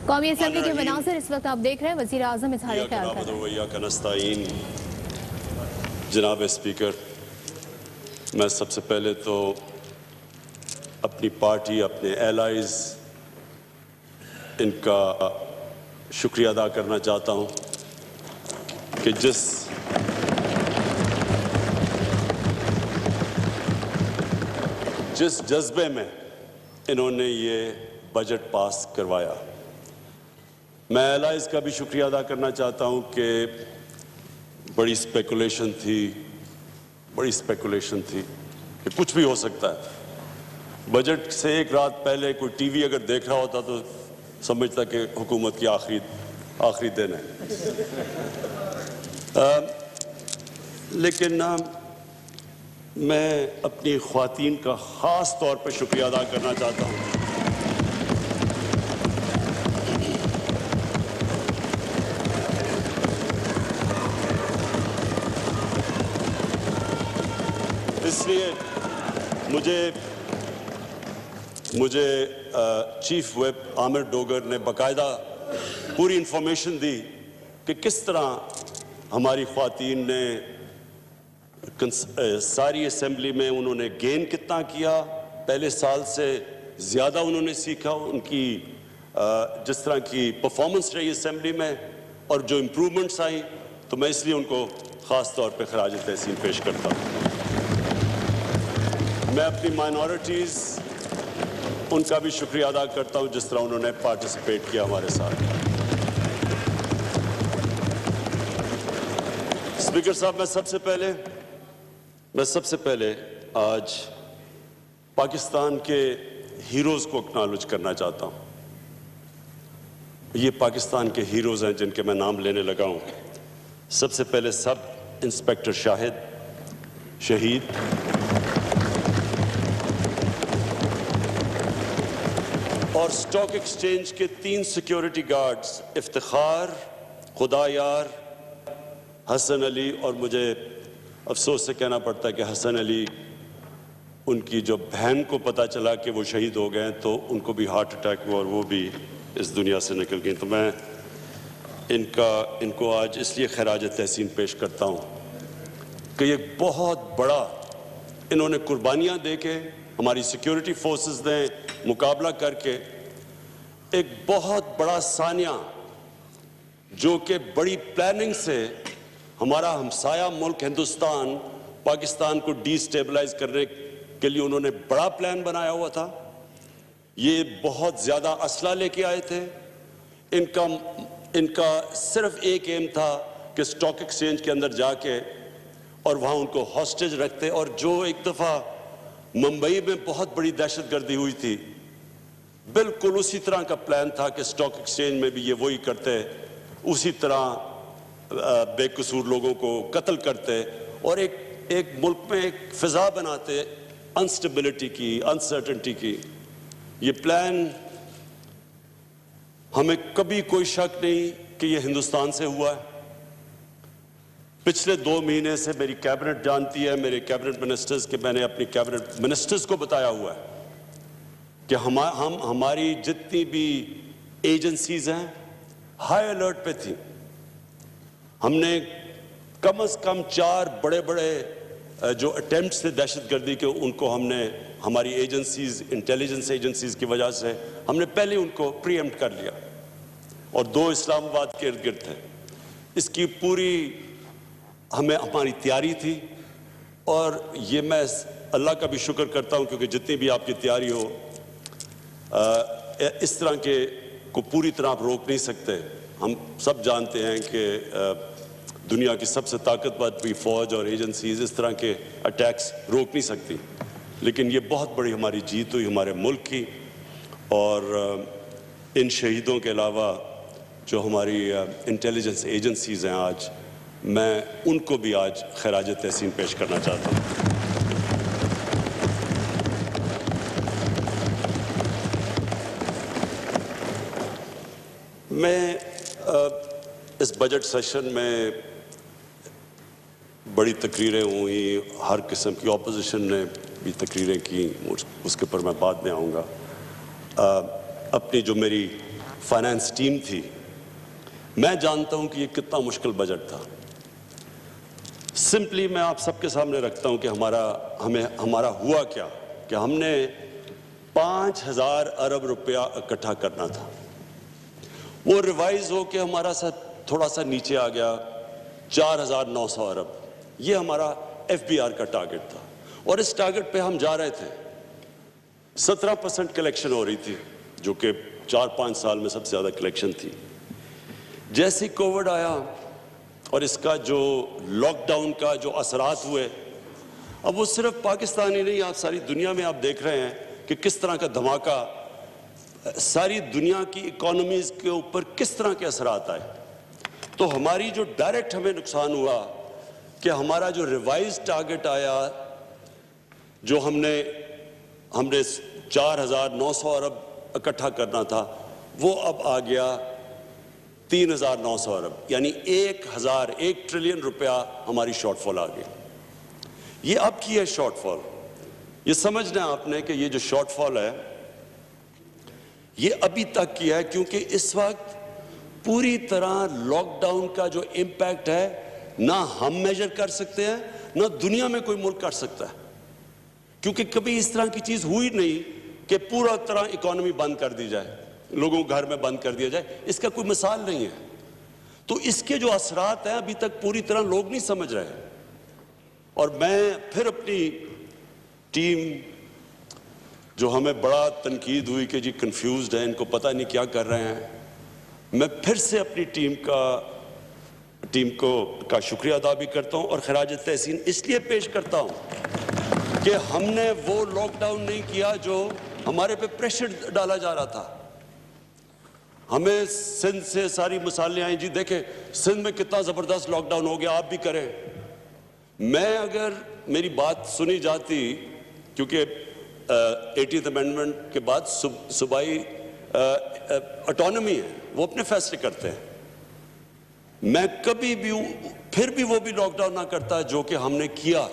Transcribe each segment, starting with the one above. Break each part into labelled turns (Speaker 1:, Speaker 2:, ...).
Speaker 1: قومی اسمبلی کے مناظر اس وقت آپ دیکھ رہے ہیں، وزیر اعظم اظہار خیال کر رہے ہیں۔
Speaker 2: جناب اسپیکر، میں سب سے پہلے تو اپنی پارٹی، اپنے ایلائز، ان کا شکریہ ادا کرنا چاہتا ہوں کہ جس جذبے میں انہوں نے یہ بجٹ پاس کروایا۔ میں ایلائز کا بھی شکریہ ادا کرنا چاہتا ہوں کہ بڑی اسپیکولیشن تھی کہ کچھ بھی ہو سکتا ہے۔ بجٹ سے ایک رات پہلے کوئی ٹی وی اگر دیکھ رہا ہوتا تو سمجھتا کہ حکومت کی آخری دن ہے۔ لیکن میں اپنی خواتین کا خاص طور پہ شکریہ ادا کرنا چاہتا ہوں۔ اس لیے مجھے چیف ویپ عامر ڈوگر نے باقاعدہ پوری انفارمیشن دی کہ کس طرح ہماری خواتین نے ساری اسمبلی میں انہوں نے گین کتنا کیا، پہلے سال سے زیادہ انہوں نے سیکھا، ان کی جس طرح کی پرفارمنس رہی اسمبلی میں اور جو امپرومنٹس آئیں، تو میں اس لیے ان کو خاص طور پہ خراج تحسین پیش کرتا ہوں۔ میں اپنی مائنورٹیز ان کا بھی شکریہ ادا کرتا ہوں جس طرح انہوں نے پارٹیسپیٹ کیا ہمارے ساتھ۔ اسپیکر صاحب، میں سب سے پہلے آج پاکستان کے ہیروز کو اکنالج کرنا چاہتا ہوں۔ یہ پاکستان کے ہیروز ہیں جن کے میں نام لینے لگا ہوں۔ سب سے پہلے سب انسپیکٹر شاہد شہید، اور سٹاک ایکسچینج کے 3 سیکیورٹی گارڈز افتخار، خدا یار، حسن علی، اور مجھے افسوس سے کہنا پڑتا ہے کہ حسن علی، ان کی جو بہن کو پتہ چلا کہ وہ شہید ہو گئے تو ان کو بھی ہارٹ اٹیک ہوا اور وہ بھی اس دنیا سے نکل گئی۔ تو میں ان کو آج اس لیے خراج تحسین پیش کرتا ہوں کہ یہ بہت بڑا انہوں نے قربانیاں دے کے ہماری سیکیورٹی فورسز نے مقابلہ کر کے ایک بہت بڑا سانیہ جو کہ بڑی پلاننگ سے ہمارا ہمسایہ ملک ہندوستان پاکستان کو ڈی سٹیبلائز کرنے کے لیے انہوں نے بڑا پلان بنایا ہوا تھا۔ یہ بہت زیادہ اسلحہ لے کے آئے تھے۔ ان کا صرف ایک ایم تھا کہ سٹاک ایکسچینج کے اندر جا کے اور وہاں ان کو ہاسٹیج رکھتے، اور جو ایک دفعہ ممبئی میں بہت بڑی دہشت گردی ہوئی تھی، بالکل اسی طرح کا پلان تھا کہ سٹاک ایکسچینج میں بھی یہ وہی کرتے، اسی طرح بے قصور لوگوں کو قتل کرتے اور ایک ملک میں ایک فضا بناتے انسٹیبلٹی کی، انسرٹنٹی کی۔ یہ پلان ہمیں کبھی کوئی شک نہیں کہ یہ ہندوستان سے ہوا ہے۔ پچھلے 2 مہینے سے میری کیبنٹ جانتی ہے، میرے کیبنٹ منسٹرز کے، میں نے اپنی کیبنٹ منسٹرز کو بتایا ہوا ہے کہ ہماری جتنی بھی ایجنسیز ہیں ہائی الرٹ پہ تھیں۔ ہم نے کم از کم 4 بڑے جو اٹیمپٹس تھے دہشت گردی کے، ان کو ہم نے ہماری ایجنسیز، انٹیلیجنس ایجنسیز کی وجہ سے ہم نے پہلے ان کو پری ایمپٹ کر لیا، اور 2 اسلام آباد کے ارد گرد تھے۔ اس کی پوری ہماری تیاری تھی، اور یہ میں اللہ کا بھی شکر کرتا ہوں کیونکہ جتنی بھی آپ کی تیاری ہو، اس طرح کے کو پوری طرح آپ روک نہیں سکتے۔ ہم سب جانتے ہیں کہ دنیا کی سب سے طاقتور بھی فوج اور ایجنسیز اس طرح کے اٹیکس روک نہیں سکتی، لیکن یہ بہت بڑی ہماری جیت ہوئی ہمارے ملک کی، اور ان شہیدوں کے علاوہ جو ہماری انٹیلیجنس ایجنسیز ہیں آج، میں ان کو بھی آج خراج تحسین پیش کرنا چاہتا ہوں۔ میں اس بجٹ سیشن میں بڑی تقریریں ہوئی، ہر قسم کی اپوزیشن نے بھی تقریریں کی، اس کے اوپر میں بعد میں آؤں گا۔ اپنی جو میری فائنانس ٹیم تھی، میں جانتا ہوں کہ یہ کتنا مشکل بجٹ تھا۔ سمپلی میں آپ سب کے سامنے رکھتا ہوں کہ ہمارا ہوا کیا کہ ہم نے 5,000 ارب روپیہ اکٹھا کرنا تھا، وہ ریوائز ہو کے ہمارا تھوڑا سا نیچے آ گیا 4,900 ارب۔ یہ ہمارا ایف بی آر کا ٹارگٹ تھا، اور اس ٹارگٹ پہ ہم جا رہے تھے۔ 17% کلیکشن ہو رہی تھی، جو کہ 4-5 سال میں سب سے زیادہ کلیکشن تھی۔ جیسے کووڈ آیا اور اس کا جو لاک ڈاؤن کا جو اثرات ہوئے، اب وہ صرف پاکستان ہی نہیں، آپ ساری دنیا میں آپ دیکھ رہے ہیں کہ کس طرح کا دھماکہ ساری دنیا کی اکانومیز کے اوپر کس طرح کے اثرات آئے۔ تو ہماری جو ڈائریکٹ ہمیں نقصان ہوا کہ ہمارا جو ریوائز ٹارگٹ آیا، جو ہم نے 4,900 ارب اکٹھا کرنا تھا، وہ اب آ گیا 3,900 ارب، یعنی 1 ٹریلین روپیہ ہماری شارٹ فال آ گئی۔ یہ اب کی ہے شارٹ فال۔ یہ سمجھنا ہے آپ نے کہ یہ جو شارٹ فال ہے یہ ابھی تک کی ہے، کیونکہ اس وقت پوری طرح لاک ڈاؤن کا جو امپیکٹ ہے نہ ہم میجر کر سکتے ہیں، نہ دنیا میں کوئی ملک کر سکتا ہے، کیونکہ کبھی اس طرح کی چیز ہوئی نہیں کہ پورا طرح اکانومی بند کر دی جائے، لوگوں کو گھر میں بند کر دیا جائے۔ اس کا کوئی مثال نہیں ہے۔ تو اس کے جو اثرات ہیں ابھی تک پوری طرح لوگ نہیں سمجھ رہے۔ اور میں پھر اپنی ٹیم، جو ہمیں بڑا تنقید ہوئی کہ جی کنفیوزڈ ہیں، ان کو پتہ نہیں کیا کر رہے ہیں، میں پھر سے اپنی ٹیم کا شکریہ ادا بھی کرتا ہوں اور خراج تحسین اس لیے پیش کرتا ہوں کہ ہم نے وہ لاک ڈاؤن نہیں کیا جو ہمارے پہ پریشر ڈالا جا رہا تھا۔ ہمیں سندھ سے ساری مثالیں آئیں، جی دیکھیں سندھ میں کتنا زبردست لاک ڈاؤن ہو گیا، آپ بھی کریں۔ میں اگر میری بات سنی جاتی، کیونکہ 80th امینڈمنٹ کے بعد صوبائی اٹانومی ہے، وہ اپنے فیصلے کرتے ہیں، میں کبھی بھی پھر بھی وہ بھی لاک ڈاؤن نہ کرتا جو کہ ہم نے کیا۔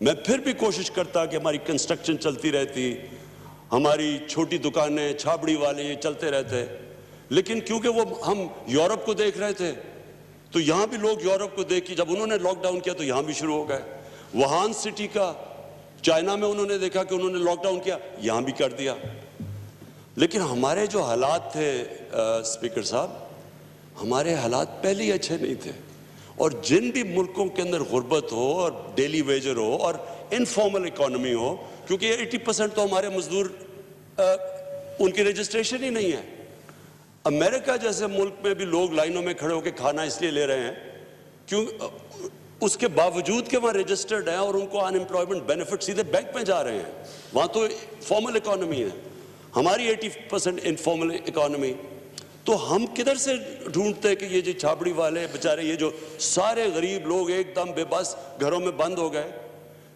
Speaker 2: میں پھر بھی کوشش کرتا کہ ہماری کنسٹرکشن چلتی رہتی، ہماری چھوٹی دکانیں، چھابڑی والے یہ چلتے رہتے، لیکن کیونکہ وہ ہم یورپ کو دیکھ رہے تھے تو یہاں بھی لوگ یورپ کو دیکھ کے جب انہوں نے لاک ڈاؤن کیا تو یہاں بھی شروع ہو گئے۔ ووہان سٹی کا چائنا میں انہوں نے دیکھا کہ انہوں نے لاک ڈاؤن کیا، یہاں بھی کر دیا۔ لیکن ہمارے جو حالات تھے اسپیکر صاحب، ہمارے حالات پہلے ہی اچھے نہیں تھے، اور جن بھی ملکوں کے اندر غربت ہو اور ڈیلی ویجر ہو اور انفارمل اکانومی ہو، کیونکہ 80% تو ہمارے مزدور ان کی رجسٹریشن ہی نہیں ہے۔ امریکہ جیسے ملک میں بھی لوگ لائنوں میں کھڑے ہو کے کھانا اس لیے لے رہے ہیں کیوں اس کے باوجود کہ وہاں رجسٹرڈ ہیں اور ان کو ان امپلائمنٹ بینیفٹ سیدھے بینک میں جا رہے ہیں۔ وہاں تو فارمل اکانومی ہے، ہماری 80% انفارمل اکانومی۔ تو ہم کدھر سے ڈھونڈتے کہ یہ جو چھابڑی والے بیچارے، یہ جو سارے غریب لوگ ایک دم بے بس گھروں میں بند ہو گئے،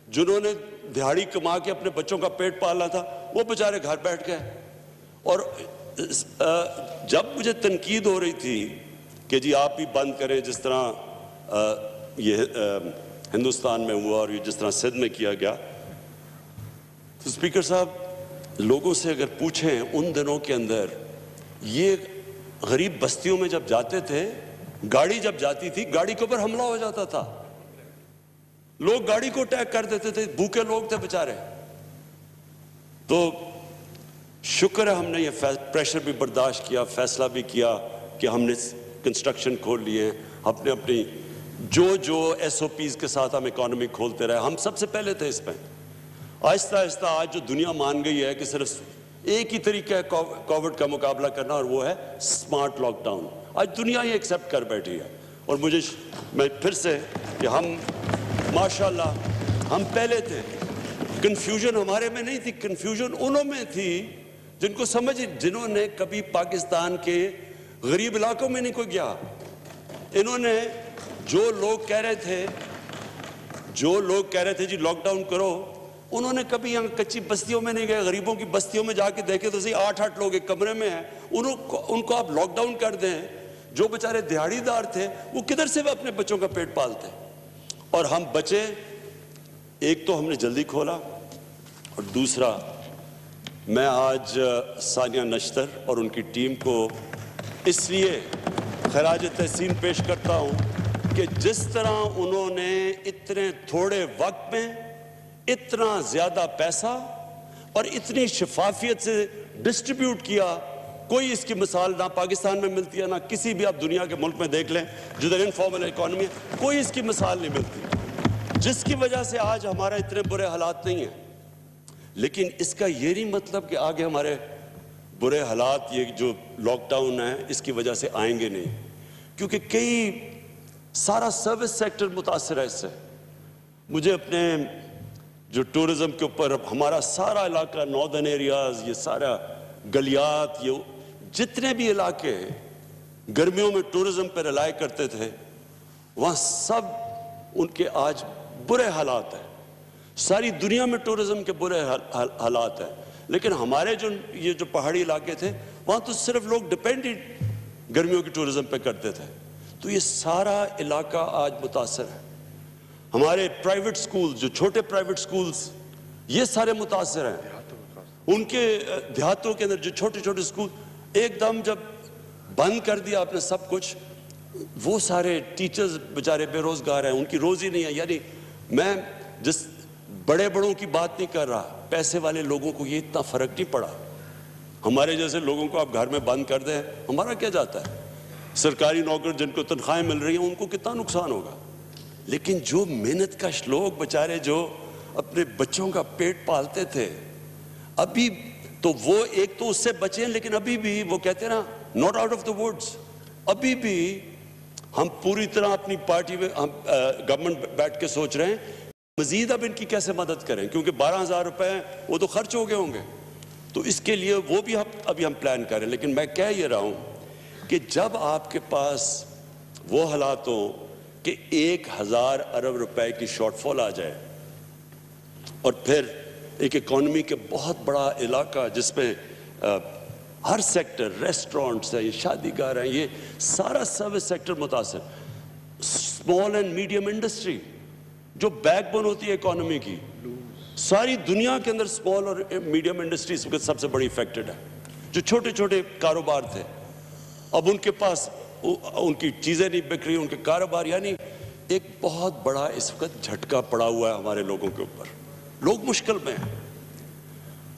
Speaker 2: جنہوں نے دہاڑی کما کے اپنے بچوں کا پیٹ پالنا تھا، وہ بیچارے گھر بیٹھ گئے۔ اور جب مجھے تنقید ہو رہی تھی کہ جی آپ بھی بند کریں، جس طرح یہ ہندوستان میں ہوا اور یہ جس طرح سندھ میں کیا گیا، تو اسپیکر صاحب لوگوں سے اگر پوچھیں ان دنوں کے اندر، یہ غریب بستیوں میں جب جاتے تھے، گاڑی جب جاتی تھی گاڑی کے اوپر حملہ ہو جاتا تھا، لوگ گاڑی کو اٹیک کر دیتے تھے، بھوکے لوگ تھے بیچارے۔ تو شکر ہے ہم نے یہ پریشر بھی برداشت کیا، فیصلہ بھی کیا کہ ہم نے کنسٹرکشن کھول لیے، اپنی جو ایس او پیز کے ساتھ ہم اکانومی کھولتے رہے، ہم سب سے پہلے تھے اس پہ۔ آہستہ آہستہ آج جو دنیا مان گئی ہے کہ صرف ایک ہی طریقہ ہے کووڈ کا مقابلہ کرنا، اور وہ ہے سمارٹ لاک ڈاؤن، آج دنیا یہ ایکسیپٹ کر بیٹھی ہے۔ اور میں پھر سے کہ ہم ماشاءاللہ ہم پہلے تھے، کنفیوژن ہمارے میں نہیں تھی، کنفیوژن انہوں میں تھی جنہوں نے کبھی پاکستان کے غریب علاقوں میں نہیں کوئی گیا۔ انہوں نے جو لوگ کہہ رہے تھے جی لاک ڈاؤن کرو، انہوں نے کبھی یہاں کچی بستیوں میں نہیں گئے، غریبوں کی بستیوں میں جا کے دیکھے تو صحیح 8 لوگ ایک کمرے میں ہیں، ان کو آپ لاک ڈاؤن کر دیں، جو بیچارے دیہڑی دار تھے وہ کدھر سے اپنے بچوں کا پیٹ پالتے۔ اور ہم بچے، ایک تو ہم نے جلدی کھولا، اور دوسرا میں آج ثانیہ نشتر اور ان کی ٹیم کو اس لیے خراج تحسین پیش کرتا ہوں کہ جس طرح انہوں نے اتنے تھوڑے وقت میں اتنا زیادہ پیسہ اور اتنی شفافیت سے ڈسٹریبیوٹ کیا، کوئی اس کی مثال نہ پاکستان میں ملتی ہے، نہ کسی بھی آپ دنیا کے ملک میں دیکھ لیں جدھر انفارمل اکانومی ہے، کوئی اس کی مثال نہیں ملتی، جس کی وجہ سے آج ہمارے اتنے برے حالات نہیں ہیں۔ لیکن اس کا یہ نہیں مطلب کہ آگے ہمارے برے حالات یہ جو لاک ڈاؤن ہے اس کی وجہ سے آئیں گے نہیں، کیونکہ سارا سروس سیکٹر متاثر ہے اس سے۔ مجھے اپنے جو ٹورزم کے اوپر ہمارا سارا علاقہ، ناردرن ایریاز، یہ سارا گلیات، یہ جتنے بھی علاقے گرمیوں میں ٹورزم پہ ریلائی کرتے تھے، وہاں سب ان کے آج برے حالات ہیں۔ ساری دنیا میں ٹورزم کے برے حالات ہیں، لیکن ہمارے یہ جو پہاڑی علاقے تھے وہاں تو صرف لوگ ڈیپینڈنٹ گرمیوں کی ٹورزم پہ کرتے تھے، تو یہ سارا علاقہ آج متاثر ہے۔ ہمارے پرائیویٹ سکولز، جو چھوٹے پرائیویٹ سکولز، یہ سارے متاثر ہیں۔ ان کے دیہاتوں کے اندر جو چھوٹے چھوٹے سکول ایک دم جب بند کر دیا آپ نے سب کچھ، وہ سارے ٹیچرز بیچارے بے روزگار ہیں، ان کی روزی نہیں ہے۔ یعنی میں جس بڑوں کی بات نہیں کر رہا، پیسے والے لوگوں کو یہ اتنا فرق نہیں پڑا۔ ہمارے جیسے لوگوں کو آپ گھر میں بند کر دیں، ہمارا کیا جاتا ہے؟ سرکاری نوکر جن کو تنخواہیں مل رہی ہیں ان کو کتنا نقصان ہوگا، لیکن جو محنت کش لوگ بیچارے جو اپنے بچوں کا پیٹ پالتے تھے، ابھی تو وہ ایک تو اس سے بچے ہیں، لیکن ابھی بھی وہ کہتے ہیں نا not out of the woods، ابھی بھی ہم پوری طرح اپنی پارٹی میں گورنمنٹ بیٹھ کے سوچ رہے ہیں مزید اب ان کی کیسے مدد کریں، کیونکہ 12,000 روپے وہ تو خرچ ہو گئے ہوں گے، تو اس کے لیے وہ بھی ابھی ہم پلان کریں۔ لیکن میں کہہ یہ رہا ہوں کہ جب آپ کے پاس وہ حالات ہوں کہ 1,000 ارب روپے کی شارٹ فال آ جائے، اور پھر ایک اکانومی کے بہت بڑا علاقہ جس میں ہر سیکٹر، ریسٹورنٹس ہیں، شادی گاہ ہیں، یہ سارا سروس سیکٹر متاثر، اسمال اینڈ میڈیم انڈسٹری جو بیک بون ہوتی ہے اکانومی کی، ساری دنیا کے اندر اسمال اور میڈیم انڈسٹریز سب سے بڑی افیکٹڈ ہے۔ جو چھوٹے چھوٹے کاروبار تھے اب ان کے پاس ان کی چیزیں نہیں بک رہی، ان کے کاروبار، یعنی ایک بہت بڑا اس وقت جھٹکا پڑا ہوا ہے ہمارے لوگوں کے اوپر، لوگ مشکل میں ہیں۔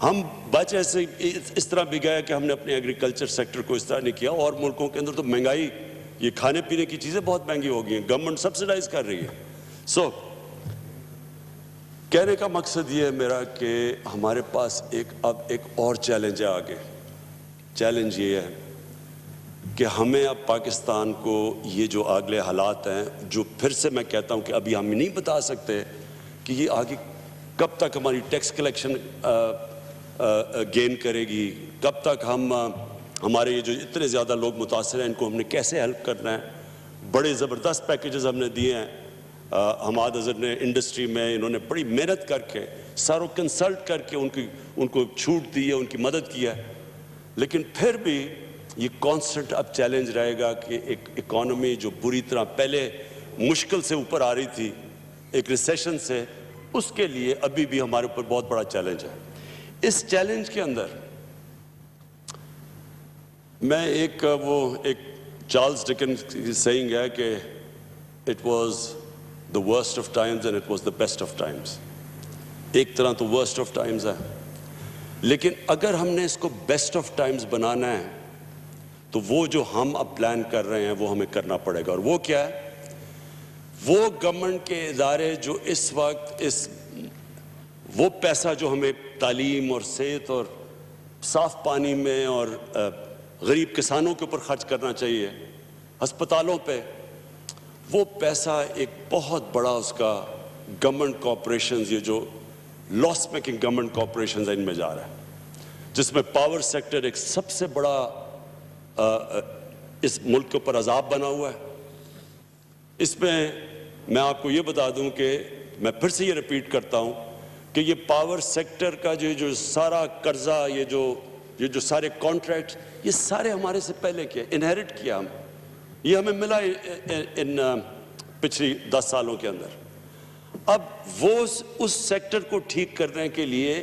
Speaker 2: ہم بچ ایسے اس طرح بھی گئے کہ ہم نے اپنے ایگریکلچر سیکٹر کو اس طرح نہیں کیا، اور ملکوں کے اندر تو مہنگائی، یہ کھانے پینے کی چیزیں بہت مہنگی ہو گئی ہیں، گورنمنٹ سبسیڈائز کر رہی ہے۔ کہنے کا مقصد یہ ہے میرا کہ ہمارے پاس اب ایک اور چیلنج ہے آگے۔ چیلنج یہ ہے کہ ہمیں اب پاکستان کو یہ جو اگلے حالات ہیں، جو پھر سے میں کہتا ہوں کہ ابھی ہم نہیں بتا سکتے کہ یہ آگے کب تک ہماری ٹیکس کلیکشن گین کرے گی، کب تک ہمارے یہ جو اتنے زیادہ لوگ متاثر ہیں ان کو ہم نے کیسے ہیلپ کرنا ہے۔ بڑے زبردست پیکیجز ہم نے دیے ہیں، حماد اظہر نے انڈسٹری میں، انہوں نے بڑی محنت کر کے ساروں کنسلٹ کر کے ان کو چھوٹ دی ہے، ان کی مدد کیا ہے، لیکن پھر بھی یہ کانسٹنٹ اب چیلنج رہے گا کہ ایک اکانومی جو بری طرح پہلے مشکل سے اوپر آ رہی تھی ایک ریسیشن سے، اس کے لیے ابھی بھی ہمارے اوپر بہت بڑا چیلنج ہے۔ اس چیلنج کے اندر میں ایک چارلز ڈکنز کی سیئنگ ہے کہ it was the worst of times and it was the best of times۔ ایک طرح تو worst of times ہے، لیکن اگر ہم نے اس کو best of times بنانا ہے تو وہ جو ہم اب پلان کر رہے ہیں وہ ہمیں کرنا پڑے گا، اور وہ کیا ہے؟ وہ گورنمنٹ کے ادارے جو اس وقت وہ پیسہ جو ہمیں تعلیم اور صحت اور صاف پانی میں اور غریب کسانوں کے اوپر خرچ کرنا چاہیے، ہسپتالوں پہ، وہ پیسہ ایک بہت بڑا اس کا گورنمنٹ کارپوریشنز، یہ جو لاس میکنگ گورنمنٹ کارپوریشنز ہیں، ان میں جا رہا ہے، جس میں پاور سیکٹر ایک سب سے بڑا اس ملک کے اوپر عذاب بنا ہوا ہے۔ اس میں آپ کو یہ بتا دوں کہ میں پھر سے یہ ریپیٹ کرتا ہوں کہ یہ پاور سیکٹر کا جو سارا قرضہ، یہ جو سارے کانٹریکٹ، یہ سارے ہمارے سے پہلے کیا، انہیرٹ کیا ہم، یہ ہمیں ملا ان پچھلی 10 سالوں کے اندر۔ اب وہ اس سیکٹر کو ٹھیک کرنے کے لیے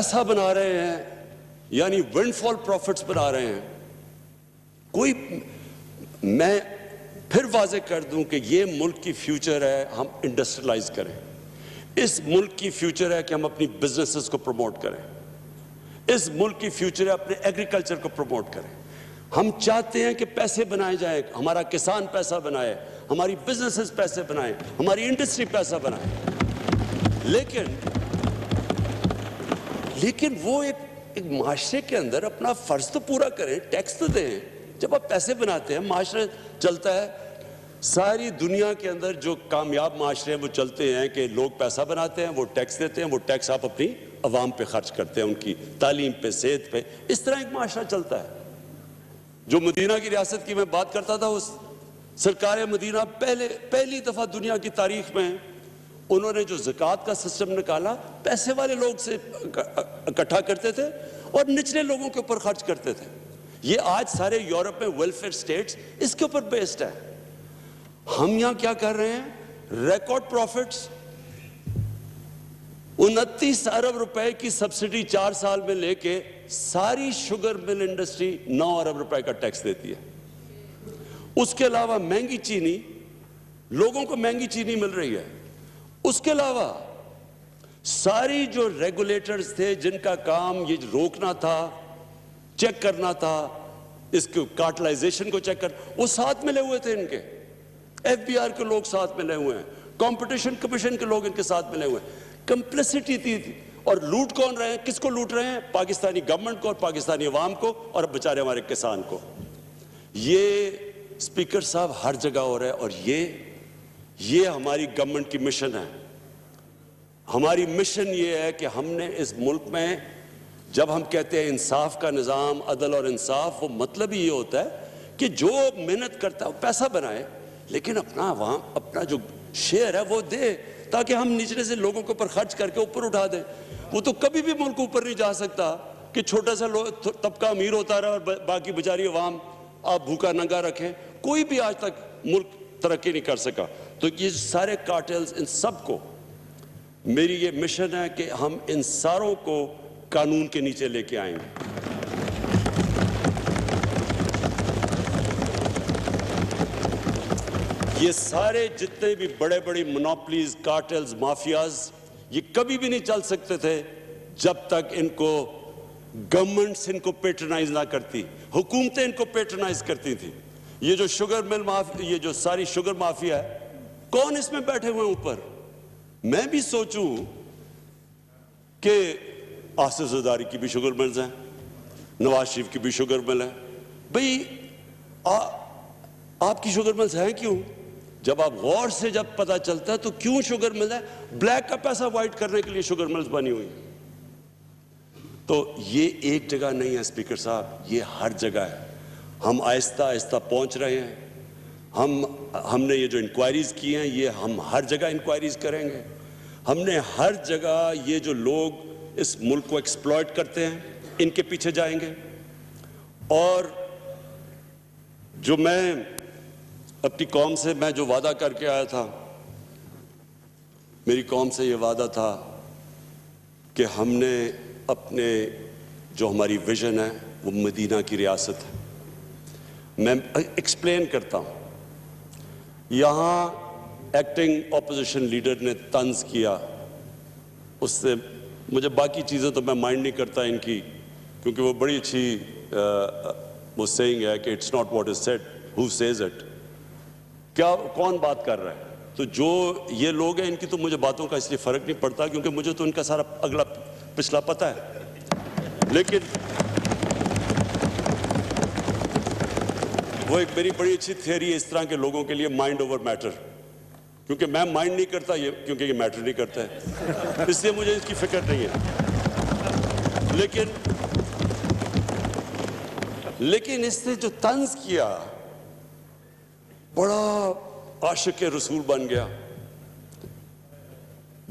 Speaker 2: پیسہ بنا رہے ہیں یعنی ونڈ فال پروفٹس بنا رہے ہیں. کوئی میں پھر واضح کر دوں کہ یہ ملک کی فیوچر ہے ہم انڈسٹریلائز کریں. اس ملک کی فیوچر ہے کہ ہم اپنی بزنسز کو پروموٹ کریں. اس ملک کی فیوچر ہے اپنے ایگریکلچر کو پروموٹ کریں. ہم چاہتے ہیں کہ پیسے بنائے جائیں, ہمارا کسان پیسہ بنائے, ہماری بزنسز پیسے بنائیں, ہماری انڈسٹری پیسہ بنائے. لیکن وہ ایک معاشرے کے اندر اپنا فرض تو پورا کریں, ٹیکس تو دیں. جب آپ پیسے بناتے ہیں معاشرہ چلتا ہے. ساری دنیا کے اندر جو کامیاب معاشرے ہیں وہ چلتے ہیں کہ لوگ پیسہ بناتے ہیں, وہ ٹیکس دیتے ہیں, وہ ٹیکس آپ اپنی عوام پہ خرچ کرتے ہیں, ان کی تعلیم پہ, صحت پہ. اس طرح ایک معاشرہ چلتا ہے. جو مدینہ کی ریاست کی میں بات کرتا تھا, اس سرکار مدینہ پہلی دفعہ دنیا کی تاریخ میں انہوں نے جو زکوٰۃ کا سسٹم نکالا, پیسے والے لوگ سے اکٹھا کرتے تھے اور نچلے لوگوں کے اوپر خرچ کرتے تھے. یہ آج سارے یورپ میں ویلفیئر سٹیٹس اس کے اوپر بیسڈ ہے. ہم یہاں کیا کر رہے ہیں, ریکارڈ پروفٹس, 29 ارب روپے کی سبسڈی 4 سال میں لے کے ساری شوگر مل انڈسٹری 9 ارب روپے کا ٹیکس دیتی ہے. اس کے علاوہ مہنگی چینی, لوگوں کو مہنگی چینی مل رہی ہے. اس کے علاوہ ساری جو ریگولیٹرز تھے جن کا کام یہ روکنا تھا, چیک کرنا تھا, اس کو کارٹلائزیشن کو چیک کرنا, وہ ساتھ ملے ہوئے تھے. ان کے ایف بی آر کے لوگ ساتھ ملے ہوئے ہیں, کمپٹیشن کمیشن کے لوگ ان کے ساتھ ملے ہوئے ہیں. کمپلیسٹی تھی. اور لوٹ کون رہے ہیں, کس کو لوٹ رہے ہیں؟ پاکستانی گورنمنٹ کو اور پاکستانی عوام کو اور بیچارے ہمارے کسان کو. یہ اسپیکر صاحب ہر جگہ ہو رہا ہے. اور یہ ہماری گورنمنٹ کی مشن ہے. ہماری مشن یہ ہے کہ ہم نے اس ملک میں, جب ہم کہتے ہیں انصاف کا نظام, عدل اور انصاف, وہ مطلب ہی یہ ہوتا ہے کہ جو محنت کرتا ہے وہ پیسہ بنائے, لیکن اپنا عوام اپنا جو شیئر ہے وہ دے, تاکہ ہم نچلے سے لوگوں کے اوپر خرچ کر کے اوپر اٹھا دیں. وہ تو کبھی بھی ملک اوپر نہیں جا سکتا کہ چھوٹا سا طبقہ امیر ہوتا رہا اور باقی بیچاری عوام آپ بھوکا ننگا رکھیں. کوئی بھی آج تک ملک ترقی نہیں کر سکا. تو یہ سارے کارٹلز, ان سب کو میری یہ مشن ہے کہ ہم ان ساروں کو قانون کے نیچے لے کے آئیں گے. یہ سارے جتنے بھی بڑے بڑی مونوپلیز, کارٹلز, مافیاز, یہ کبھی بھی نہیں چل سکتے تھے جب تک ان کو گورنمنٹس ان کو پیٹرنائز نہ کرتی, حکومتیں ان کو پیٹرنائز کرتی تھی. یہ جو شوگر مل یہ جو ساری شوگر مافیا ہے, کون اس میں بیٹھے ہوئے اوپر؟ میں بھی سوچوں کہ آصف زرداری کی بھی شوگر ملز ہیں, نواز شریف کی بھی شوگر مل ہے. بھئی آپ کی شوگر ملز ہیں کیوں؟ جب آپ غور سے جب پتہ چلتا ہے تو کیوں شوگر مل ہے؟ بلیک کا پیسہ وائٹ کرنے کے لیے شوگر ملز بنی ہوئی. تو یہ ایک جگہ نہیں ہے اسپیکر صاحب, یہ ہر جگہ ہے. ہم آہستہ آہستہ پہنچ رہے ہیں. ہم نے یہ جو انکوائریز کی ہیں, یہ ہم ہر جگہ انکوائریز کریں گے. ہم نے ہر جگہ یہ جو لوگ اس ملک کو ایکسپلائٹ کرتے ہیں ان کے پیچھے جائیں گے. اور جو میں اپنی قوم سے میں جو وعدہ کر کے آیا تھا, میری قوم سے یہ وعدہ تھا کہ ہم نے اپنے جو ہماری ویژن ہے وہ مدینہ کی ریاست ہے. میں ایکسپلین کرتا ہوں. یہاں ایکٹنگ اپوزیشن لیڈر نے طنز کیا, اس سے مجھے باقی چیزیں تو میں مائنڈ نہیں کرتا ان کی, کیونکہ وہ بڑی اچھی وہ سیئنگ ہے کہ it's not what is said who says it. کیا کون بات کر رہا ہے؟ تو جو یہ لوگ ہیں ان کی تو مجھے باتوں کا اس لیے فرق نہیں پڑتا کیونکہ مجھے تو ان کا سارا اگلا پچھلا پتہ ہے. لیکن وہ ایک میری بڑی اچھی تھیوری ہے اس طرح کے لوگوں کے لیے, مائنڈ اوور میٹر. کیونکہ میں مائنڈ نہیں کرتا یہ, کیونکہ یہ میٹر نہیں کرتا ہے, اس لیے مجھے اس کی فکر نہیں ہے. لیکن اس نے جو طنز کیا, بڑا عاشق رسول بن گیا.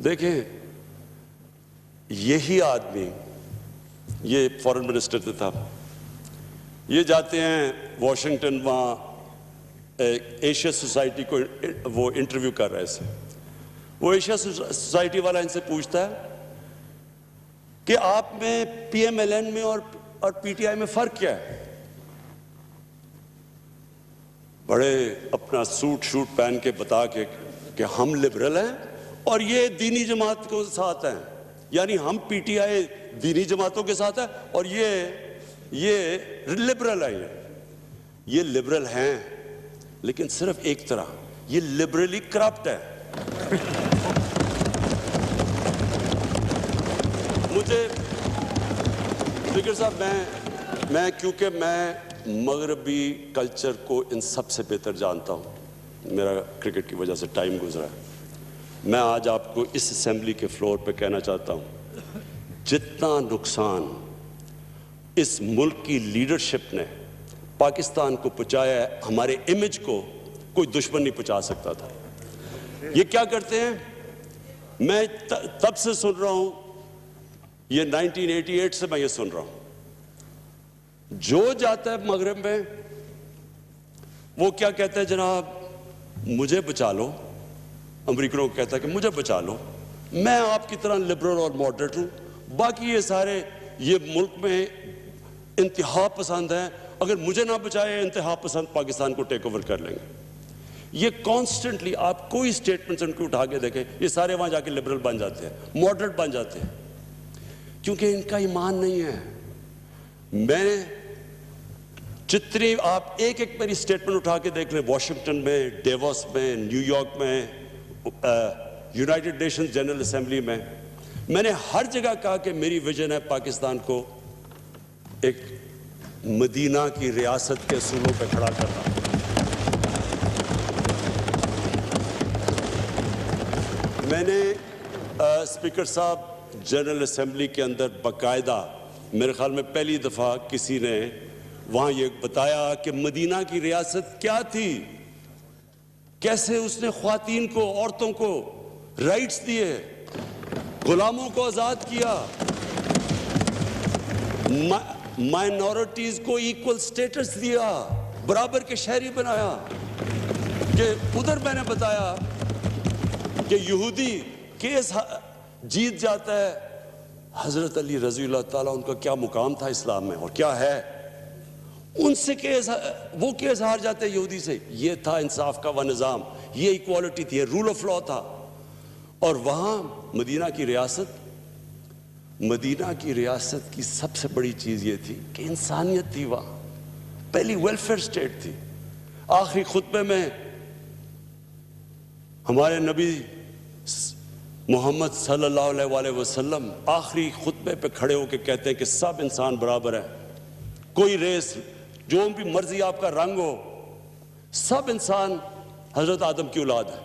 Speaker 2: دیکھیں یہی آدمی, یہ فورن منسٹر تھا, یہ جاتے ہیں واشنگٹن, وہاں ایشیا سوسائٹی کو وہ انٹرویو کر رہے تھے. وہ ایشیا سوسائٹی والا ان سے پوچھتا ہے کہ آپ میں پی ایم ایل این میں اور پی ٹی آئی میں فرق کیا ہے؟ بڑے اپنا سوٹ شوٹ پہن کے بتا کے کہ ہم لبرل ہیں اور یہ دینی جماعت کے ساتھ ہیں، یعنی ہم پی ٹی آئی دینی جماعتوں کے ساتھ ہے اور یہ لبرل ہے. یہ لبرل ہیں لیکن صرف ایک طرح، یہ لبرلی کرپٹ ہے. مجھے اسپیکر صاحب میں کیونکہ میں مغربی کلچر کو ان سب سے بہتر جانتا ہوں، میرا کرکٹ کی وجہ سے ٹائم گزرا ہے، میں آج آپ کو اس اسمبلی کے فلور پہ کہنا چاہتا ہوں، جتنا نقصان اس ملک کی لیڈرشپ نے پاکستان کو پہنچایا ہے، ہمارے امیج کو کوئی دشمن نہیں پہنچا سکتا تھا. یہ کیا کرتے ہیں؟ میں تب سے سن رہا ہوں، یہ 1988 سے میں یہ سن رہا ہوں، جو جاتا ہے مغرب میں وہ کیا کہتا ہے؟ جناب مجھے بچا لو. امریکنوں کو کہتا ہے کہ مجھے بچا لو، میں آپ کی طرح لبرل اور ماڈریٹ ہوں، باقی یہ سارے یہ ملک میں انتہا پسند ہیں، اگر مجھے نہ بچائے انتہا پسند پاکستان کو ٹیک اوور کر لیں گے. یہ کانسٹنٹلی آپ کوئی سٹیٹمنٹس ان کو اٹھا کے دیکھیں، یہ سارے وہاں جا کے لبرل بن جاتے ہیں، ماڈریٹ بن جاتے ہیں، کیونکہ ان کا ایمان نہیں ہے. میں نے جتنی آپ ایک میری سٹیٹمنٹ اٹھا کے دیکھ لیں، واشنگٹن میں، ڈیووس میں، نیو یارک میں، یونائٹڈ نیشنز جنرل اسمبلی میں نے ہر جگہ کہا کہ میری ویژن ہے پاکستان کو ایک مدینہ کی ریاست کے اصولوں پہ کھڑا کرنا. میں نے اسپیکر صاحب جنرل اسمبلی کے اندر باقاعدہ میرے خیال میں پہلی دفعہ کسی نے وہاں یہ بتایا کہ مدینہ کی ریاست کیا تھی، کیسے اس نے خواتین کو، عورتوں کو رائٹس دیے، غلاموں کو آزاد کیا، مائنورٹیز کو ایکول سٹیٹس دیا، برابر کے شہری بنایا. کہ ادھر میں نے بتایا کہ یہودی کیس جیت جاتا ہے، حضرت علی رضی اللہ تعالیٰ ان کا کیا مقام تھا اسلام میں اور کیا ہے، ان سے وہ کیس ہار جاتے ہیں یہودی سے. یہ تھا انصاف کا وہ نظام، یہ ایکوالٹی تھی، یہ رول آف لا تھا. اور وہاں مدینہ کی ریاست کی سب سے بڑی چیز یہ تھی کہ انسانیت تھی. وہاں پہلی ویلفیئر سٹیٹ تھی. آخری خطبے میں ہمارے نبی محمد صلی اللہ علیہ وسلم آخری خطبے پہ کھڑے ہو کے کہتے ہیں کہ سب انسان برابر ہیں، کوئی ریس، جو بھی مرضی آپ کا رنگ ہو، سب انسان حضرت آدم کی اولاد ہے.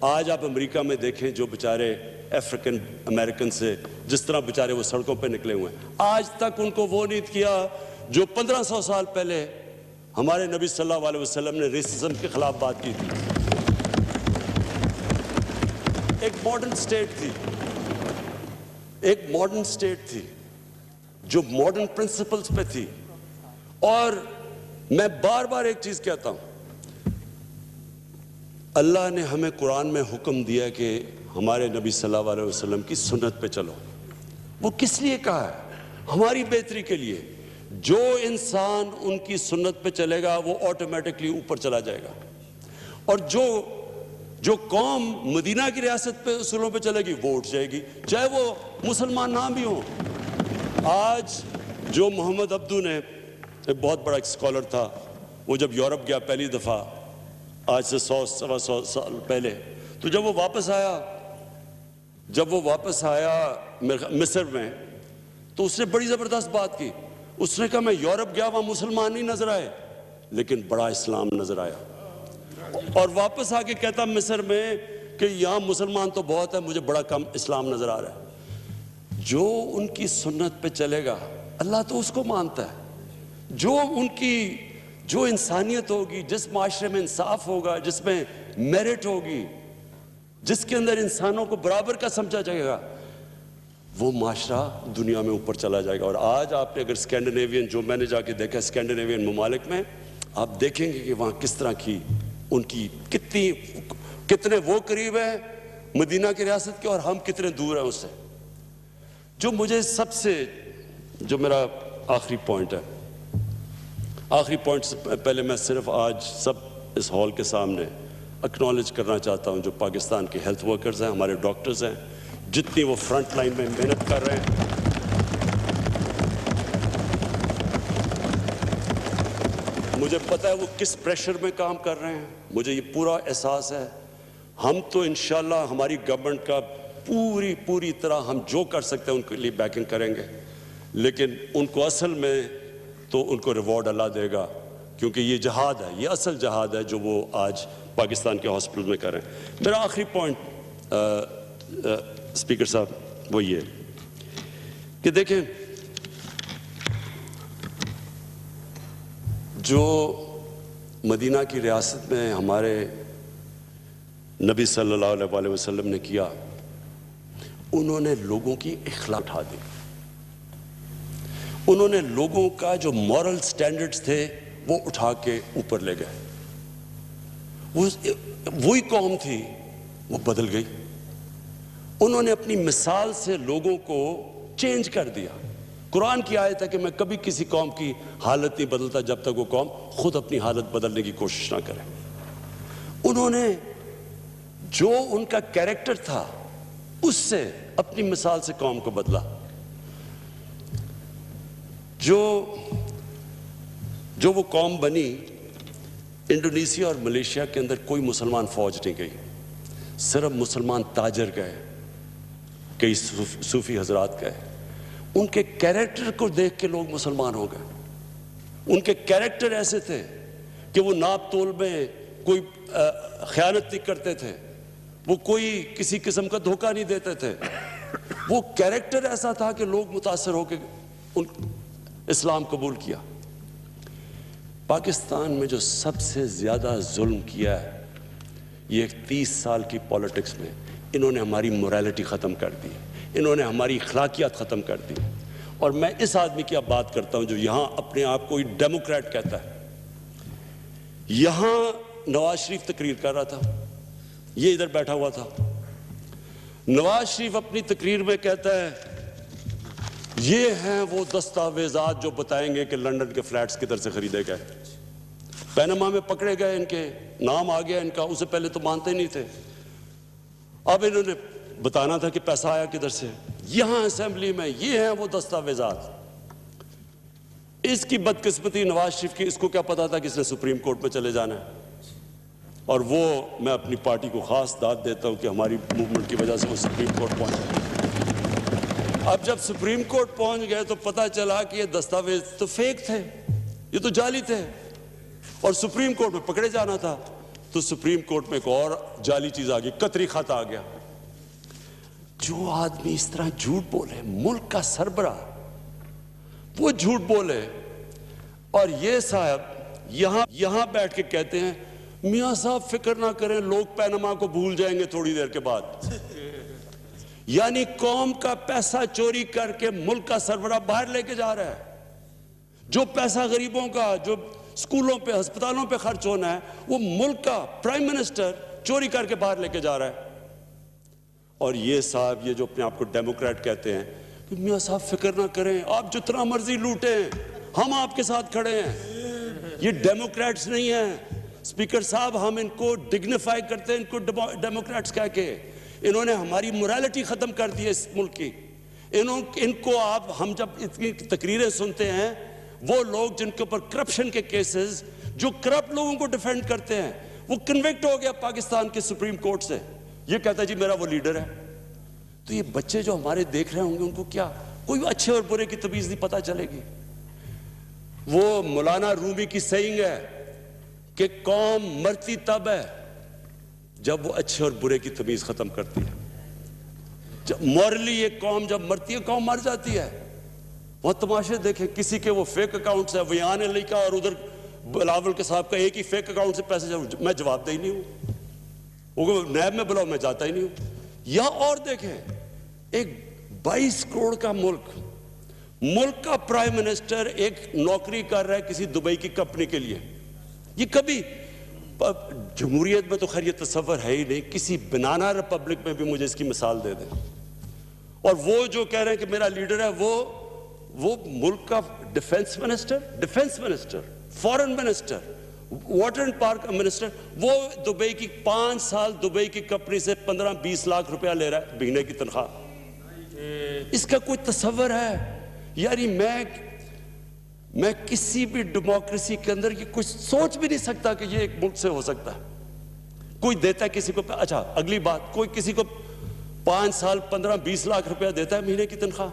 Speaker 2: آج آپ امریکہ میں دیکھیں جو بیچارے افریقن امریکن سے جس طرح بیچارے وہ سڑکوں پہ نکلے ہوئے ہیں، آج تک ان کو وہ نہیں کیا جو 1500 سال پہلے ہمارے نبی صلی اللہ علیہ وسلم نے ریسزم کے خلاف بات کی تھی. ایک ماڈرن سٹیٹ تھی جو ماڈرن پرنسپلز پہ تھی. اور میں بار بار ایک چیز کہتا ہوں، اللہ نے ہمیں قرآن میں حکم دیا کہ ہمارے نبی صلی اللہ علیہ وسلم کی سنت پہ چلو. وہ کس لیے کہا ہے؟ ہماری بہتری کے لیے. جو انسان ان کی سنت پہ چلے گا وہ آٹومیٹکلی اوپر چلا جائے گا. اور جو قوم مدینہ کی ریاست پہ اصولوں پہ چلے گی وہ اٹھ جائے گی، چاہے وہ مسلمان نہ بھی ہوں. آج جو محمد عبدو نے، ایک بہت بڑا اسکالر تھا، وہ جب یورپ گیا پہلی دفعہ آج سے 100 سال پہلے، تو جب وہ واپس آیا مصر میں، تو اس نے بڑی زبردست بات کی. اس نے کہا میں یورپ گیا، وہاں مسلمان نہیں نظر آئے لیکن بڑا اسلام نظر آیا. اور واپس آ کے کہتا مصر میں کہ یہاں مسلمان تو بہت ہے، مجھے بڑا کم اسلام نظر آ رہا ہے. جو ان کی سنت پہ چلے گا اللہ تو اس کو مانتا ہے. جو انسانیت ہوگی، جس معاشرے میں انصاف ہوگا، جس میں میرٹ ہوگی، جس کے اندر انسانوں کو برابر کا سمجھا جائے گا، وہ معاشرہ دنیا میں اوپر چلا جائے گا. اور آج آپ نے اگر اسکینڈینیوین، جو میں نے جا کے دیکھا اسکینڈینیوین ممالک میں، آپ دیکھیں گے کہ وہاں کس طرح کی ان کی کتنے وہ قریب ہیں مدینہ کی ریاست کے اور ہم کتنے دور ہیں اس سے. جو مجھے سب سے جو میرا آخری پوائنٹ ہے، آخری پوائنٹ سے پہلے میں صرف آج سب اس ہال کے سامنے اکنالج کرنا چاہتا ہوں جو پاکستان کے ہیلتھ ورکرز ہیں، ہمارے ڈاکٹرز ہیں، جتنی وہ فرنٹ لائن میں محنت کر رہے ہیں. مجھے پتہ ہے وہ کس پریشر میں کام کر رہے ہیں، مجھے یہ پورا احساس ہے. ہم تو انشاءاللہ ہماری گورنمنٹ کا پوری طرح ہم جو کر سکتے ہیں ان کے لیے بیکنگ کریں گے، لیکن ان کو اصل میں تو ان کو ریوارڈ اللہ دے گا، کیونکہ یہ جہاد ہے، یہ اصل جہاد ہے جو وہ آج پاکستان کے ہاسپٹل میں کر رہے ہیں. میرا آخری پوائنٹ اسپیکر صاحب وہ یہ کہ دیکھیں جو مدینہ کی ریاست میں ہمارے نبی صلی اللہ علیہ وسلم نے کیا، انہوں نے لوگوں کی اخلاق اٹھا دی. انہوں نے لوگوں کا جو مورل سٹینڈرڈز تھے وہ اٹھا کے اوپر لے گئے. وہی قوم تھی وہ بدل گئی. انہوں نے اپنی مثال سے لوگوں کو چینج کر دیا. قرآن کی آیت ہے کہ میں کبھی کسی قوم کی حالت نہیں بدلتا جب تک وہ قوم خود اپنی حالت بدلنے کی کوشش نہ کرے. انہوں نے جو ان کا کیریکٹر تھا اس سے اپنی مثال سے قوم کو بدلا. جو وہ قوم بنی، انڈونیشیا اور ملیشیا کے اندر کوئی مسلمان فوج نہیں گئی، صرف مسلمان تاجر گئے، کئی صوفی حضرات گئے. ان کے کیریکٹر کو دیکھ کے لوگ مسلمان ہو گئے. ان کے کیریکٹر ایسے تھے کہ وہ ناپ تول میں کوئی خیانت نہیں کرتے تھے، وہ کوئی کسی قسم کا دھوکہ نہیں دیتے تھے. وہ کیریکٹر ایسا تھا کہ لوگ متاثر ہو کے اسلام قبول کیا. پاکستان میں جو سب سے زیادہ ظلم کیا ہے یہ 30 سال کی پولیٹکس میں، انہوں نے ہماری موریلٹی ختم کر دی، انہوں نے ہماری اخلاقیات ختم کر دی. اور میں اس آدمی کی اب بات کرتا ہوں جو یہاں اپنے آپ کو ڈیموکریٹ کہتا ہے. یہاں نواز شریف تقریر کر رہا تھا، یہ ادھر بیٹھا ہوا تھا. نواز شریف اپنی تقریر میں کہتا ہے یہ ہیں وہ دستاویزات جو بتائیں گے کہ لنڈن کے فلیٹس کدھر سے خریدے گئے. پینما میں پکڑے گئے، ان کے نام آ گیا ان کا، اسے پہلے تو مانتے نہیں تھے، اب انہوں نے بتانا تھا کہ پیسہ آیا کدھر سے. یہاں اسمبلی میں یہ ہیں وہ دستاویزات. اس کی بدقسمتی نواز شریف کی، اس کو کیا پتا تھا کہ اس نے سپریم کورٹ میں چلے جانا ہے. اور وہ میں اپنی پارٹی کو خاص داد دیتا ہوں کہ ہماری موومنٹ کی وجہ سے وہ سپریم کورٹ پہنچے. اب جب سپریم کورٹ پہنچ گئے تو پتہ چلا کہ یہ دستاویز تو فیک تھے، یہ تو جعلی تھے، اور سپریم کورٹ میں پکڑے جانا تھا. تو سپریم کورٹ میں ایک اور جعلی چیز آ گئی، قطری خط آ گیا. جو آدمی اس طرح جھوٹ بولے، ملک کا سربراہ وہ جھوٹ بولے، اور یہ صاحب یہاں بیٹھ کے کہتے ہیں میاں صاحب فکر نہ کریں، لوگ پینما کو بھول جائیں گے تھوڑی دیر کے بعد. یعنی قوم کا پیسہ چوری کر کے ملک کا سربراہ باہر لے کے جا رہا ہے. جو پیسہ غریبوں کا، جو اسکولوں پہ ہسپتالوں پہ خرچ ہونا ہے، وہ ملک کا پرائم منسٹر چوری کر کے باہر لے کے جا رہا ہے. اور یہ صاحب، یہ جو اپنے آپ کو ڈیموکریٹ کہتے ہیں کہ میاں صاحب فکر نہ کریں، آپ جتنا مرضی لوٹیں، ہم آپ کے ساتھ کھڑے ہیں. یہ ڈیموکریٹس نہیں ہیں اسپیکر صاحب، ہم ان کو ڈگنیفائی کرتے ہیں، ان کو ڈیموکریٹس کہہ کے. انہوں نے ہماری موریلٹی ختم کر دی ہے اس ملک کی. ان کو ہم جب اتنی تقریریں سنتے ہیں، وہ لوگ جن کے اوپر کرپشن کے کیسز، جو کرپٹ لوگوں کو ڈیفینڈ کرتے ہیں، وہ کنوکٹ ہو گیا پاکستان کے سپریم کورٹ سے. یہ کہتا ہے جی میرا وہ لیڈر ہے. تو یہ بچے جو ہمارے دیکھ رہے ہوں گے، ان کو کیا کوئی اچھے اور برے کی تمیز نہیں پتہ چلے گی. وہ مولانا رومی کی سیئنگ ہے کہ قوم مرتی تب ہے جب وہ اچھے اور برے کی تمیز ختم کرتی ہے. مورلی یہ قوم جب مرتی ہے، قوم مر جاتی ہے. وہ تماشے دیکھیں، کسی کے وہ فیک اکاؤنٹس ہے، ویان علی کا اور ادھر بلاول کے صاحب کا ایک ہی فیک اکاؤنٹ سے پیسے، میں جواب دہی نہیں ہوں. وہ نیب میں بلاؤ، میں جاتا ہی نہیں ہوں. یا اور دیکھیں، ایک 22 کروڑ کا ملک کا پرائم منسٹر ایک نوکری کر رہا ہے کسی دبئی کی کمپنی کے لیے. یہ کبھی جمہوریت میں تو خیر یہ تصور ہے ہی نہیں، کسی بنانا ریپبلک میں بھی مجھے اس کی مثال دے دیں. اور وہ جو کہہ رہے ہیں کہ میرا لیڈر ہے, وہ ملک کا defence minister, foreign minister, water and park minister, وہ دبئی کی 5 سال دبئی کی کمپنی سے 15-20 لاکھ روپیہ لے رہا ہے مہینے کی تنخواہ. اس کا کوئی تصور ہے؟ یعنی میں کسی بھی ڈیموکریسی کے اندر یہ کچھ سوچ بھی نہیں سکتا کہ یہ ایک ملک سے ہو سکتا ہے. کوئی دیتا ہے کسی کو, اچھا اگلی بات, کوئی کسی کو 5 سال 15-20 لاکھ روپیہ دیتا ہے مہینے کی تنخواہ.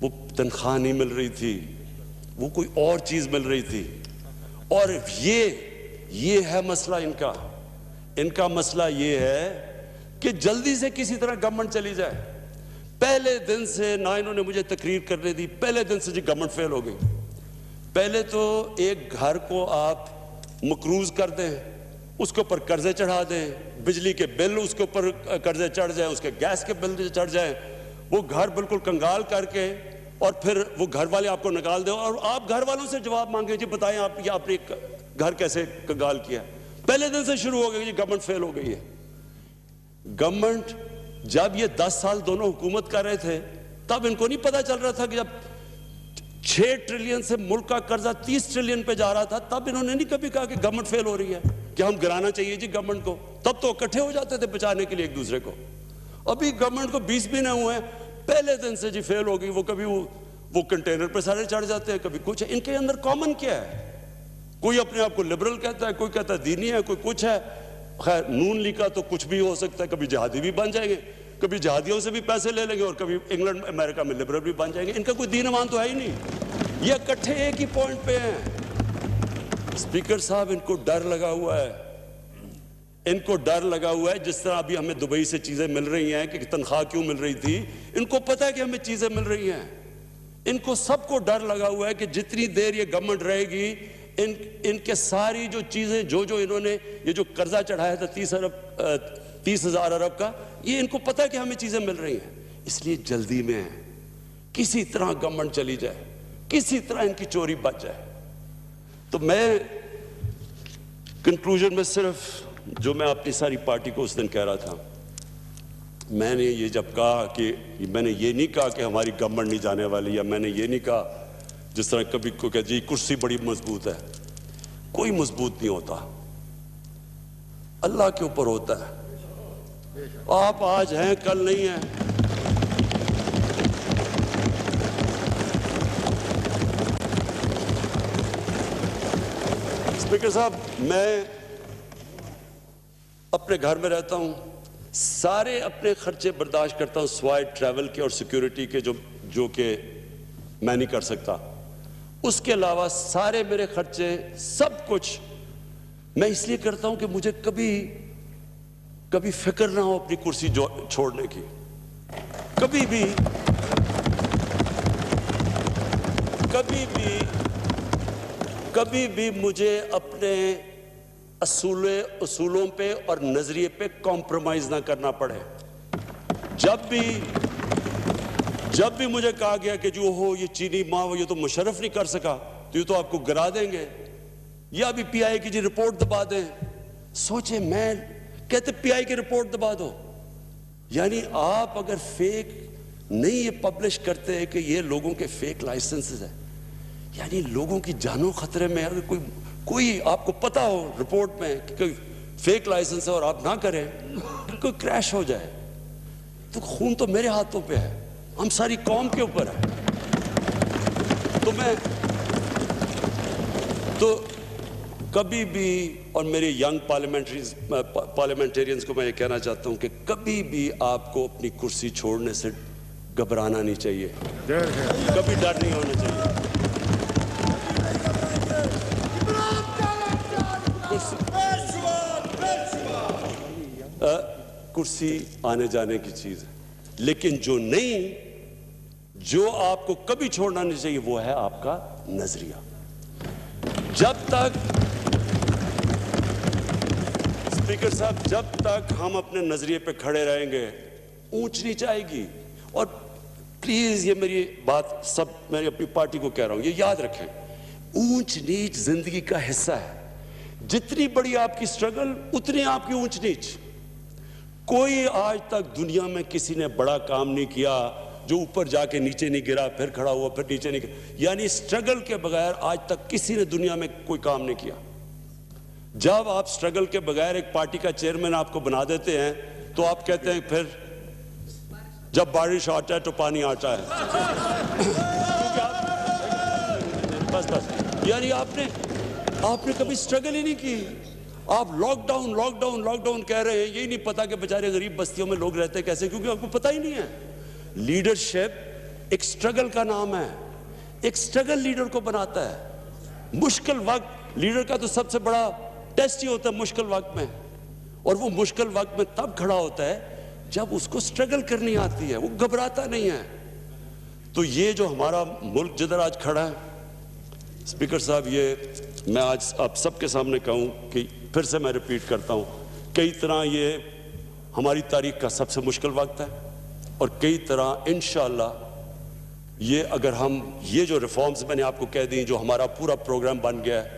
Speaker 2: وہ تنخواہ نہیں مل رہی تھی, وہ کوئی اور چیز مل رہی تھی. اور یہ ہے مسئلہ ان کا مسئلہ یہ ہے کہ جلدی سے کسی طرح گورنمنٹ چلی جائے. پہلے دن سے نہ انہوں نے مجھے تقریر کرنے دی, پہلے دن سے جی گورنمنٹ فیل ہو گئی. پہلے تو ایک گھر کو آپ مقروض کر دیں, اس کے اوپر قرضے چڑھا دیں, بجلی کے بل اس کے اوپر قرضے چڑھ جائیں, اس کے گیس کے بل چڑھ جائیں, وہ گھر بالکل کنگال کر کے, اور پھر وہ گھر والے آپ کو نکال دیں, اور آپ گھر والوں سے جواب مانگیں جی بتائیں آپ نے گھر کیسے کنگال کیا. پہلے دن سے شروع ہو گئی جی گورنمنٹ فیل ہو گئی ہے. گورنمنٹ جب یہ 10 سال دونوں حکومت کر رہے تھے تب ان کو نہیں پتا چل رہا تھا کہ جب 6 ٹریلین سے ملک کا قرضہ 30 ٹریلین پہ جا رہا تھا تب انہوں نے نہیں کبھی کہا کہ گورنمنٹ فیل ہو رہی ہے, کہ ہم گرانا چاہیے جی گورنمنٹ کو. تب تو اکٹھے ہو جاتے تھے بچانے کے لیے ایک دوسرے کو. ابھی گورنمنٹ کو 20 مہینے ہوئے ہیں, پہلے دن سے جی فیل ہو گئی. وہ کبھی وہ کنٹینر پہ سارے چڑھ جاتے ہیں, کبھی کچھ. ان کے اندر کامن کیا ہے؟ کوئی اپنے آپ کو لبرل کہتا ہے, کوئی کہتا ہے دینی ہے, کوئی کچھ ہے. خیر نون لیگ کا تو کچھ بھی ہو سکتا ہے, کبھی جہادی بھی بن جائیں گے, کبھی جہادیوں سے بھی پیسے لے لیں گے, اور کبھی انگلینڈ امریکہ میں لبرل بھی بن جائیں گے. ان کا کوئی دین ایمان تو ہے ہی نہیں. یہ اکٹھے ایک ہی پوائنٹ پہ ہیں. اسپیکر صاحب ان کو ڈر لگا ہوا ہے, ان کو ڈر لگا ہوا ہے. جس طرح ابھی ہمیں دبئی سے چیزیں مل رہی ہیں کہ تنخواہ کیوں مل رہی تھی, ان کو پتہ ہے کہ ہمیں چیزیں مل رہی ہیں. ان کو سب کو ڈر لگا ہوا ہے کہ جتنی دیر یہ گورنمنٹ رہے گی ان کے ساری جو چیزیں جو انہوں نے یہ جو قرضہ چڑھایا تھا 30,000 ارب کا, یہ ان کو پتہ ہے کہ ہمیں چیزیں مل رہی ہیں. اس لیے جلدی میں ہیں, کسی طرح گورنمنٹ چلی جائے, کسی طرح ان کی چوری بچ جائے. تو میں کنکلوژن میں صرف جو میں اپنی ساری پارٹی کو اس دن کہہ رہا تھا, میں نے یہ جب کہا کہ میں نے یہ نہیں کہا کہ ہماری گورنمنٹ نہیں جانے والی, یا میں نے یہ نہیں کہا جس طرح کبھی کو کہ جی کرسی بڑی مضبوط ہے. کوئی مضبوط نہیں ہوتا, اللہ کے اوپر ہوتا ہے. آپ آج ہیں کل نہیں ہیں. اسپیکر صاحب, میں اپنے گھر میں رہتا ہوں, سارے اپنے خرچے برداشت کرتا ہوں سوائے ٹریول کے اور سیکیورٹی کے جو کہ میں نہیں کر سکتا. اس کے علاوہ سارے میرے خرچے سب کچھ میں اس لیے کرتا ہوں کہ مجھے کبھی فکر نہ ہو اپنی کرسی چھوڑنے کی. کبھی بھی مجھے اپنے اصولوں پہ اور نظریے پہ کمپرومائز نہ کرنا پڑے. جب بھی مجھے کہا گیا کہ جو ہو یہ چینی ماں یہ تو مشرف نہیں کر سکا تو یہ تو آپ کو گرا دیں گے, یا بھی پی آئی کی جی رپورٹ دبا دیں. سوچیں, میں کہتے پی آئی کی رپورٹ دبا دو. یعنی آپ اگر فیک نہیں یہ پبلش کرتے ہیں کہ یہ لوگوں کے فیک لائسنسز ہیں, یعنی لوگوں کی جانوں خطرے میں, اگر کوئی آپ کو پتا ہو رپورٹ میں کہ کوئی فیک لائسنس ہے اور آپ نہ کریں, کوئی کریش ہو جائے تو خون تو میرے ہاتھوں پہ ہے, ہم ساری قوم کے اوپر ہے. تو کبھی بھی, اور میرے ینگ پارلیمنٹیرینز کو میں یہ کہنا چاہتا ہوں کہ کبھی بھی آپ کو اپنی کرسی چھوڑنے سے گھبرانا نہیں چاہیے, کبھی ڈر نہیں ہونا چاہیے. کرسی آنے جانے کی چیز ہے, لیکن جو آپ کو کبھی چھوڑنا نہیں چاہیے وہ ہے آپ کا نظریہ. اسپیکر صاحب, جب تک ہم اپنے نظریے پہ کھڑے رہیں گے اونچ نیچ آئے گی. اور پلیز یہ میری بات میں اپنی پارٹی کو کہہ رہا ہوں, یہ یاد رکھیں, اونچ نیچ زندگی کا حصہ ہے. جتنی بڑی آپ کی سٹرگل اتنی آپ کی اونچ نیچ. کوئی آج تک دنیا میں کسی نے بڑا کام نہیں کیا جو اوپر جا کے نیچے نہیں گرا، پھر کھڑا ہوا، پھر نیچے نہیں گرا. یعنی سٹرگل کے بغیر آج تک کسی نے دنیا میں کوئی کام نہیں کیا. جب آپ سٹرگل کے بغیر ایک پارٹی کا چیئرمین آپ کو بنا دیتے ہیں تو آپ کہتے ہیں پھر جب بارش آتا ہے تو پانی آتا ہے. بس یعنی آپ نے کبھی سٹرگل ہی نہیں کی. آپ لاک ڈاؤن کہہ رہے ہیں. یہی نہیں پتا کہ بیچارے غریب بستیوں میں لوگ رہتے کیسے، کیونکہ آپ کو پتہ ہی نہیں ہے. لیڈرشپ ایک سٹرگل کا نام ہے. ایک سٹرگل لیڈر کو بناتا ہے. مشکل وقت لیڈر کا تو سب سے بڑا ٹیسٹ ہی ہوتا ہے مشکل وقت میں، اور وہ مشکل وقت میں تب کھڑا ہوتا ہے جب اس کو سٹرگل کرنی آتی ہے، وہ گھبراتا نہیں ہے. تو یہ جو ہمارا ملک جدھر آج کھڑا ہے، اسپیکر صاحب، یہ میں آج آپ سب کے سامنے کہوں کہ پھر سے میں ریپیٹ کرتا ہوں، کئی طرح یہ ہماری تاریخ کا سب سے مشکل وقت ہے، اور کئی طرح انشاءاللہ یہ اگر ہم یہ جو ریفارمز میں نے آپ کو کہہ دیں، جو ہمارا پورا پروگرام بن گیا ہے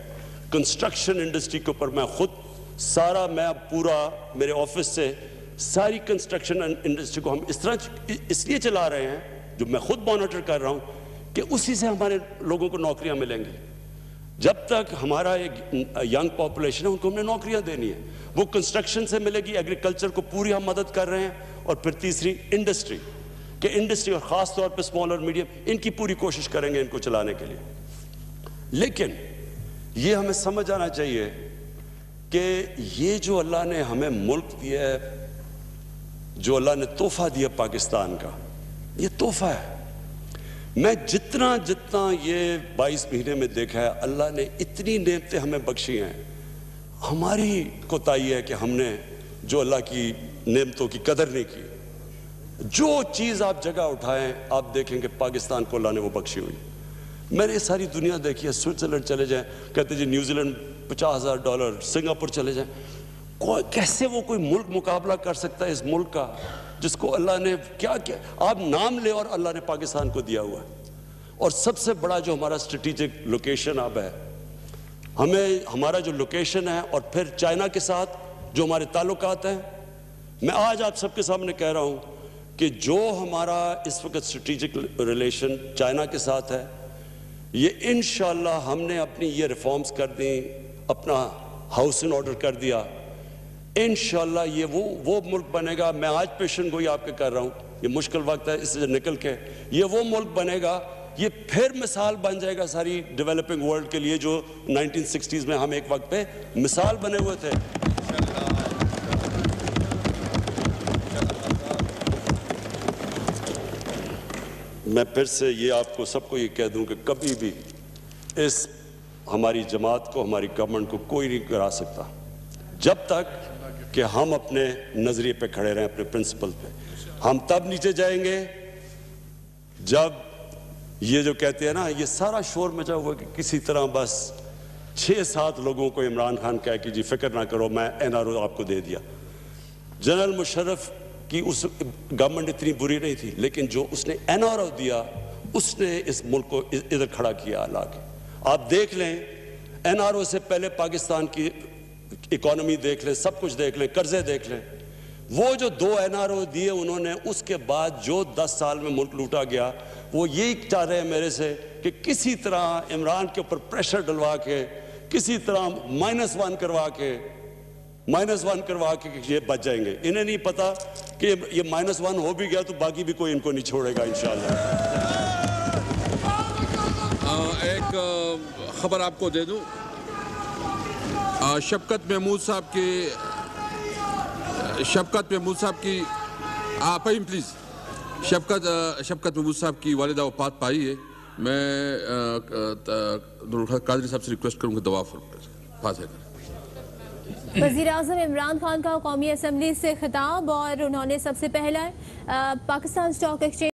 Speaker 2: کنسٹرکشن انڈسٹری کے اوپر، میں خود سارا میں پورا میرے آفس سے ساری کنسٹرکشن انڈسٹری کو ہم اس طرح اس لیے چلا رہے ہیں، جو میں خود مانیٹر کر رہا ہوں، کہ اسی سے ہمارے لوگوں کو نوکریاں ملیں گی. جب تک ہمارا ایک ینگ پاپولیشن ہے ان کو ہم نے نوکریاں دینی ہیں، وہ کنسٹرکشن سے ملے گی. ایگریکلچر کو پوری ہم مدد کر رہے ہیں. اور پھر تیسری انڈسٹری، کہ انڈسٹری اور خاص طور پہ اسمال اور میڈیم، ان کی پوری کوشش کریں گے ان کو چلانے کے لیے. لیکن یہ ہمیں سمجھ آنا چاہیے کہ یہ جو اللہ نے ہمیں ملک دیا ہے، جو اللہ نے تحفہ دیا پاکستان کا، یہ تحفہ ہے. میں جتنا یہ 22 مہینے میں دیکھا ہے، اللہ نے اتنی نعمتیں ہمیں بخشی ہیں. ہماری کوتاہی ہے کہ ہم نے جو اللہ کی نعمتوں کی قدر نہیں کی. جو چیز آپ جگہ اٹھائیں آپ دیکھیں کہ پاکستان کو اللہ نے وہ بخشی ہوئی. میں نے ساری دنیا دیکھی ہے. سوئٹزرلینڈ چلے جائیں، کہتے جی نیوزی لینڈ $50,000، سنگاپور چلے جائیں. کیسے وہ کوئی ملک مقابلہ کر سکتا ہے اس ملک کا جس کو اللہ نے کیا آپ نام لے اور اللہ نے پاکستان کو دیا ہوا ہے. اور سب سے بڑا جو ہمارا اسٹریٹجک لوکیشن اب ہے، ہمارا جو لوکیشن ہے، اور پھر چائنا کے ساتھ جو ہمارے تعلقات ہیں، میں آج آپ سب کے سامنے کہہ رہا ہوں کہ جو ہمارا اس وقت اسٹریٹجک ریلیشن چائنا کے ساتھ ہے، یہ انشاءاللہ ہم نے اپنی یہ ریفارمز کر دیں، اپنا ہاؤس ان آرڈر کر دیا، انشاءاللہ یہ وہ ملک بنے گا. میں آج پیشن گوئی آپ کے کر رہا ہوں، یہ مشکل وقت ہے، اس سے نکل کے یہ وہ ملک بنے گا. یہ پھر مثال بن جائے گا ساری ڈیولپنگ ورلڈ کے لیے، جو 1960s میں ہم ایک وقت پہ مثال بنے ہوئے تھے. میں پھر سے یہ آپ کو سب کو یہ کہہ دوں کہ کبھی بھی اس ہماری جماعت کو، ہماری گورنمنٹ کو کوئی نہیں کرا سکتا جب تک کہ ہم اپنے نظریے پہ کھڑے رہیں، اپنے پرنسپل پہ. ہم تب نیچے جائیں گے جب یہ جو کہتے ہیں نا، یہ سارا شور مچا ہوا کہ کسی طرح بس 6-7 لوگوں کو عمران خان کہا کہ جی فکر نہ کرو، میں NRO آپ کو دے دیا. جنرل مشرف کی اس گورنمنٹ اتنی بری نہیں تھی، لیکن جو اس نے NRO دیا، اس نے اس ملک کو ادھر کھڑا کیا لا کے. آپ دیکھ لیں NRO سے پہلے پاکستان کی اکانومی دیکھ لیں، سب کچھ دیکھ لیں، قرضے دیکھ لیں. وہ جو 2 NRO دیے انہوں نے، اس کے بعد جو 10 سال میں ملک لوٹا گیا، وہ یہی چاہ رہے ہیں میرے سے کہ کسی طرح عمران کے اوپر پریشر ڈلوا کے، کسی طرح -1 کروا کے یہ بچ جائیں گے. انہیں نہیں پتا کہ یہ -1 ہو بھی گیا تو باقی بھی کوئی ان کو نہیں چھوڑے گا انشاءاللہ.
Speaker 3: ایک خبر آپ کو دے دوں، شفقت محمود صاحب کی پلیز شفقت محمود صاحب کی والدہ وفات پائی ہے. میں قادری صاحب سے ریکویسٹ کروں گا دعا فاضل.
Speaker 1: وزیر اعظم عمران خان کا قومی اسمبلی سے خطاب، اور انہوں نے سب سے پہلا پاکستان اسٹاک ایکسچینج